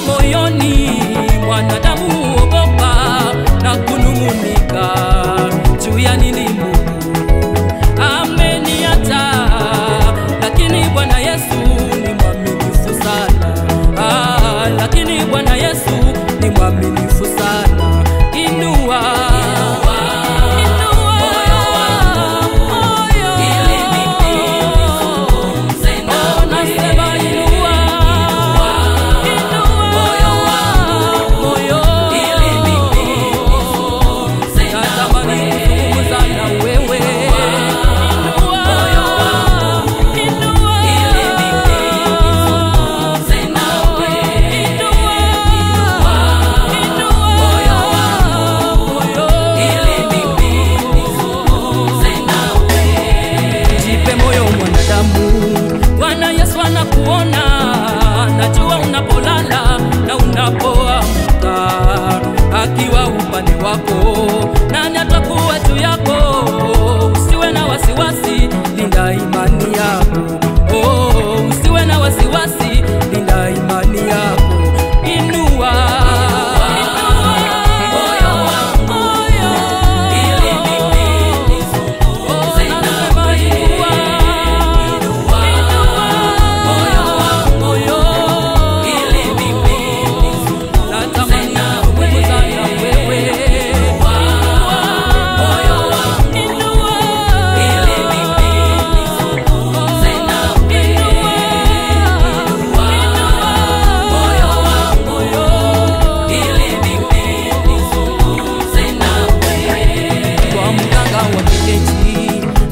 moyoni mwanadamu ogopa na kunungunika juu ya nini Mungu ameniacha, lakini Bwana Yesu ni mwaminifu sana. Lakini Bwana Yesu ni mwaminifu sana. Inua Bwana Yesu anakuona, najua unapolala na unapoamka, akiwa upande wako nani atakuwa juu yako? Usiwe na wasiwasi, linda imani yako. Usiwe na wasiwasi, linda imani yako. Inua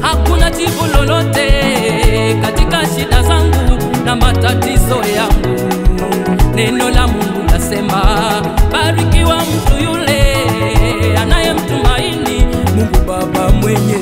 hakuna jibu lolote katika shida zangu na matatizo yangu. Neno la Mungu nasema, barikiwa mtu yule anayemtumaini Mungu Baba mwenye